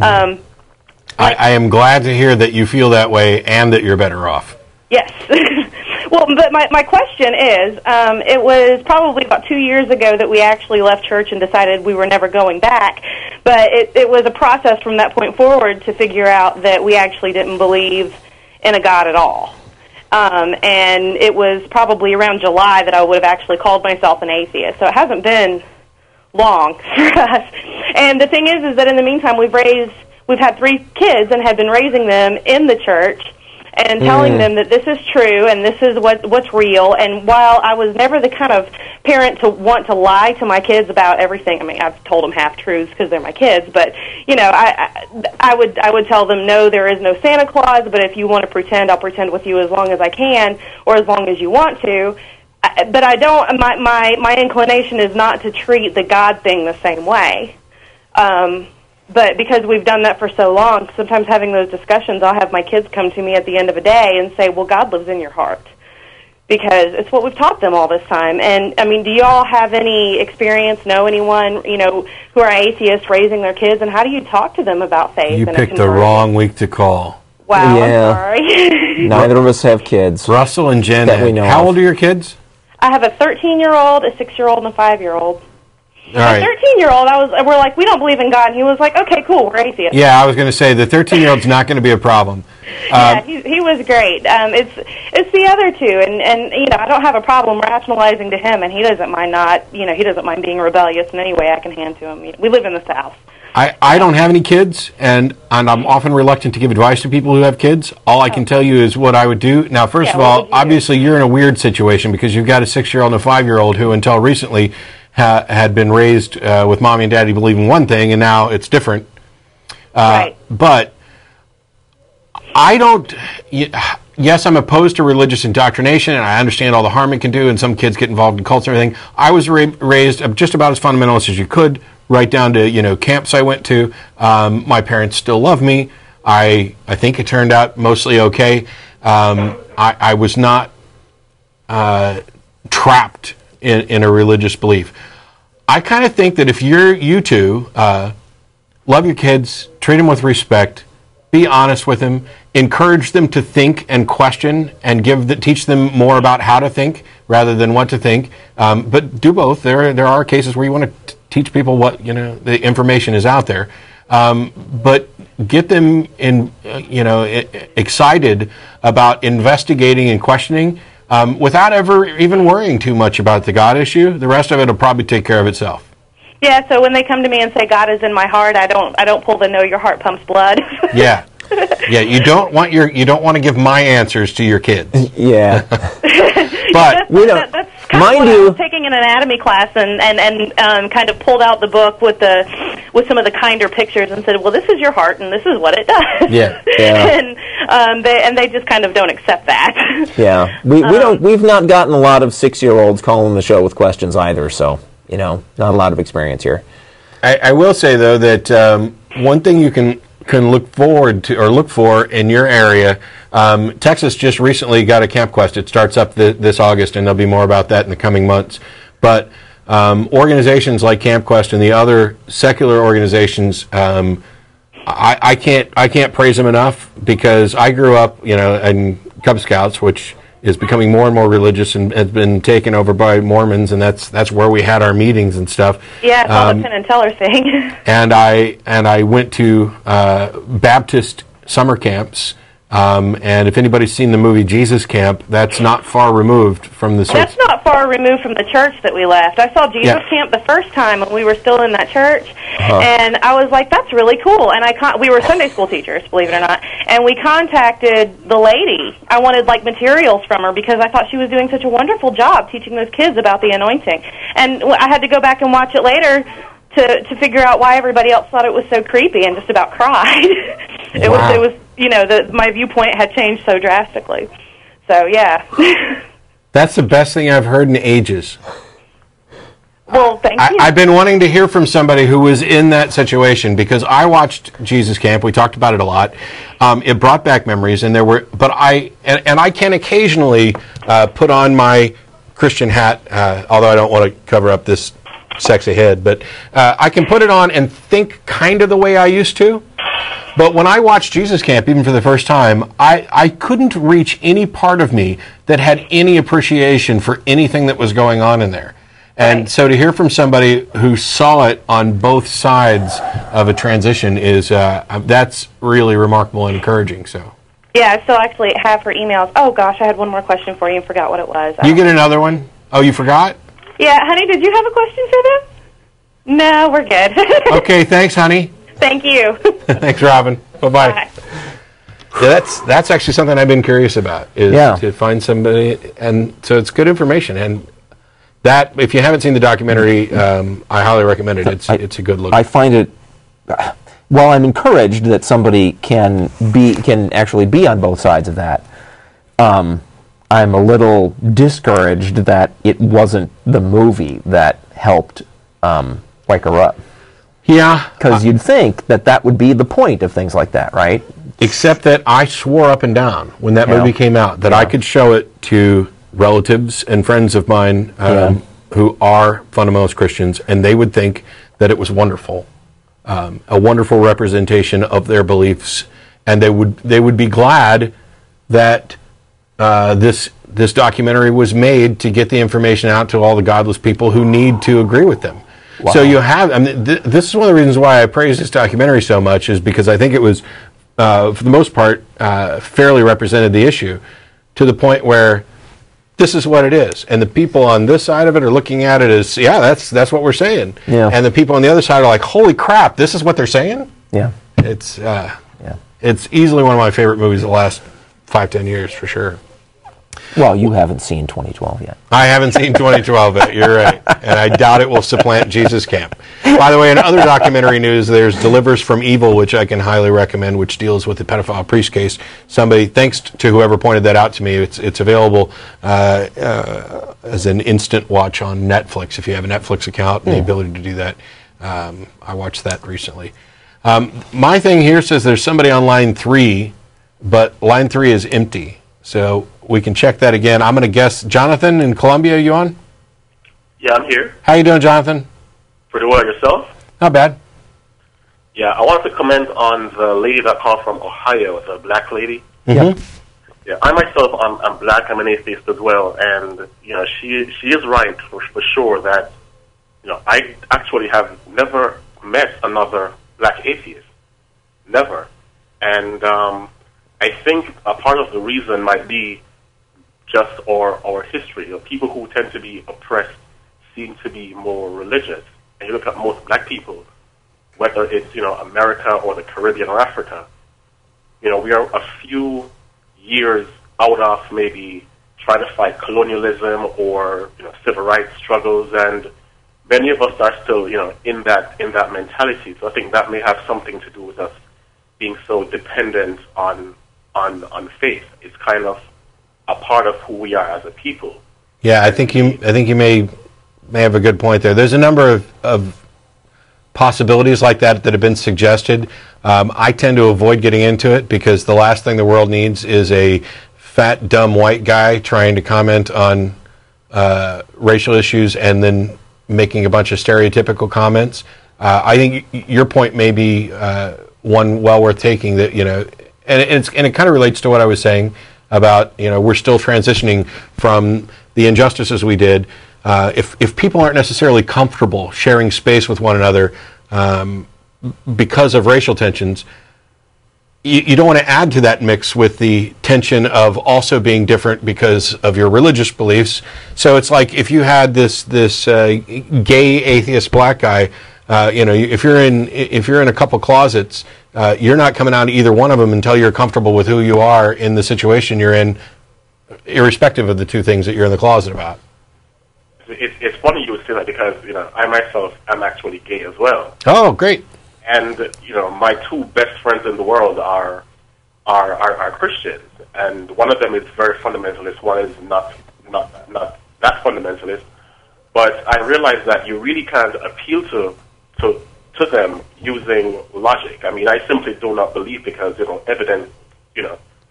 I am glad to hear that you feel that way and that you're better off. Yes. Well, but my question is, it was probably about 2 years ago that we actually left church and decided we were never going back. But it was a process from that point forward to figure out that we actually didn't believe in a God at all. And it was probably around July that I would have actually called myself an atheist. So it hasn't been long for us. And the thing is that in the meantime, we've had 3 kids and have been raising them in the church and telling them that this is true and this is what's real. And while I was never the kind of parent to want to lie to my kids about everything, I mean, I've told them half-truths because they're my kids, but, you know, I would tell them, no, there is no Santa Claus, but if you want to pretend, I'll pretend with you as long as I can or as long as you want to. But I don't, my inclination is not to treat the God thing the same way. But because we've done that for so long, sometimes having those discussions, I'll have my kids come to me at the end of a day and say, well, God lives in your heart. Because it's what we've taught them all this time. And, I mean, do you all have any experience, know anyone, you know, who are atheists raising their kids? And how do you talk to them about faith? You picked the wrong week to call. Wow, yeah. I'm sorry. Neither of us have kids. Russell and Jen, that we know how of. old are your kids? I have a 13-year-old, a 6-year-old, and a 5-year-old. All right. The 13-year-old, we're like, we don't believe in God. And he was like, okay, cool, we're atheists. Yeah, I was going to say the 13-year-old's not going to be a problem. Yeah, he was great. It's the other two, and you know, I don't have a problem rationalizing to him, and he doesn't mind he doesn't mind being rebellious in any way I can hand to him. We live in the South. I don't have any kids, and I'm often reluctant to give advice to people who have kids. All I can tell you is what I would do. Now, first of all, obviously you're in a weird situation because you've got a 6-year-old and a 5-year-old who, until recently, had been raised with mommy and daddy believing one thing, and now it's different. Right. But I don't. Yes, I'm opposed to religious indoctrination, and I understand all the harm it can do, and some kids get involved in cults and everything. I was raised just about as fundamentalist as you could, right down to camps I went to. My parents still love me. I think it turned out mostly okay. I was not trapped in a religious belief. I kind of think that if you two love your kids, treat them with respect, be honest with them, encourage them to think and question, and teach them more about how to think rather than what to think. But do both. There are cases where you want to teach people what the information is out there, but get them excited about investigating and questioning. Without ever even worrying too much about the God issue. The rest of it will probably take care of itself. Yeah, so when they come to me and say God is in my heart, I don't pull the no, your heart pumps blood. Yeah. Yeah, you don't want to give my answers to your kids. Yeah. But we don't. That's kind of what I was taking an anatomy class and kind of pulled out the book with some of the kinder pictures and said, well, this is your heart and this is what it does. Yeah. And they just kind of don't accept that. Yeah. We've not gotten a lot of 6-year-olds calling the show with questions either, so not a lot of experience here. I will say though that one thing you can look forward to or look for in your area. Texas just recently got a Camp Quest. It starts up this August, and there'll be more about that in the coming months. But organizations like Camp Quest and the other secular organizations, I can't praise them enough because I grew up, in Cub Scouts, which is becoming more and more religious and has been taken over by Mormons, and that's where we had our meetings and stuff. Yeah, it's all the Penn and Teller thing. and I went to Baptist summer camps, and if anybody's seen the movie Jesus Camp, that's not far removed from the. That's not far removed from the church that we left. I saw Jesus Camp the first time when we were still in that church, and I was like, "That's really cool." And we were Sunday school teachers, believe it or not, and we contacted the lady. I wanted materials from her because I thought she was doing such a wonderful job teaching those kids about the anointing. And I had to go back and watch it later to figure out why everybody else thought it was so creepy and just about cried. It was my viewpoint had changed so drastically. So yeah. That's the best thing I've heard in ages. Well, thank you. I've been wanting to hear from somebody who was in that situation because I watched Jesus Camp. We talked about it a lot. It brought back memories, and I can occasionally put on my Christian hat, although I don't want to cover up this sexy head, but I can put it on and think kind of the way I used to. But when I watched Jesus Camp, even for the first time, I couldn't reach any part of me that had any appreciation for anything that was going on in there. And Right. so to hear from somebody who saw it on both sides of a transition is, that's really remarkable and encouraging. So Yeah, I still actually have her emails. Oh, gosh, I had one more question for you and forgot what it was. you get another one? Oh, you forgot? Yeah, honey, did you have a question for them? No, we're good. Okay, thanks, honey. Thank you. Thanks, Robin. Bye-bye. Bye. Yeah, that's actually something I've been curious about, is Yeah. to find somebody, and so it's good information. And that, if you haven't seen the documentary, I highly recommend it. It's a good look. I find it. While I'm encouraged that somebody can actually be on both sides of that, I'm a little discouraged that it wasn't the movie that helped wake her up. Yeah, Because you'd think that that would be the point of things like that, right? except that I swore up and down when that Yeah. movie came out that I could show it to relatives and friends of mine who are fundamentalist Christians, and they would think that it was wonderful, a wonderful representation of their beliefs, and they would be glad that this documentary was made to get the information out to all the godless people who need to agree with them. Wow. So you have, I mean, this is one of the reasons why I praise this documentary so much, is because I think it was, for the most part, fairly represented the issue, to the point where this is what it is, and the people on this side of it are looking at it as, yeah, that's what we're saying, Yeah. and the people on the other side are like, holy crap, this is what they're saying. Yeah. It's easily one of my favorite movies of the last 5-10 years for sure. Well, you haven't seen 2012 yet. I haven't seen 2012 yet, you're right. And I doubt it will supplant Jesus Camp. By the way, in other documentary news, there's Delivers from Evil, which I can highly recommend, which deals with the pedophile priest case. Somebody, thanks to whoever pointed that out to me, it's available as an instant watch on Netflix, if you have a Netflix account and the ability to do that. I watched that recently. My thing here says there's somebody on line 3, but line 3 is empty. So we can check that again. I'm going to guess, Jonathan in Columbia, you on? Yeah, I'm here. How you doing, Jonathan? Pretty well. Yourself? Not bad. Yeah, I wanted to comment on the lady that called from Ohio, the black lady. Yeah. Yeah, I myself, I'm black. I'm an atheist as well, and she is right for sure that I actually have never met another black atheist, never, and I think a part of the reason might be just our history. People who tend to be oppressed seem to be more religious. And you look at most black people, whether it's America or the Caribbean or Africa, we are a few years out of maybe trying to fight colonialism or civil rights struggles, and many of us are still in that mentality. So I think that may have something to do with us being so dependent on faith. It's kind of a part of who we are as a people. Yeah, I think you may have a good point there. There's a number of possibilities like that have been suggested. I tend to avoid getting into it because the last thing the world needs is a fat, dumb white guy trying to comment on racial issues and then making a bunch of stereotypical comments. I think your point may be one well worth taking, that and it kind of relates to what I was saying about we're still transitioning from the injustices we did. If people aren't necessarily comfortable sharing space with one another because of racial tensions, you don't want to add to that mix with the tension of also being different because of your religious beliefs. So it's like if you had this gay atheist black guy, if you're in a couple closets, you're not coming out of either one of them until you're comfortable with who you are in the situation you're in, irrespective of the two things that you're in the closet about. It's funny you would say that because I myself am actually gay as well. Oh, great! And my two best friends in the world are Christians, and one of them is very fundamentalist. One is not that fundamentalist. But I realize that you really can't appeal to them using logic. I mean, I simply do not believe because evidence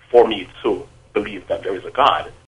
for me to believe that there is a God.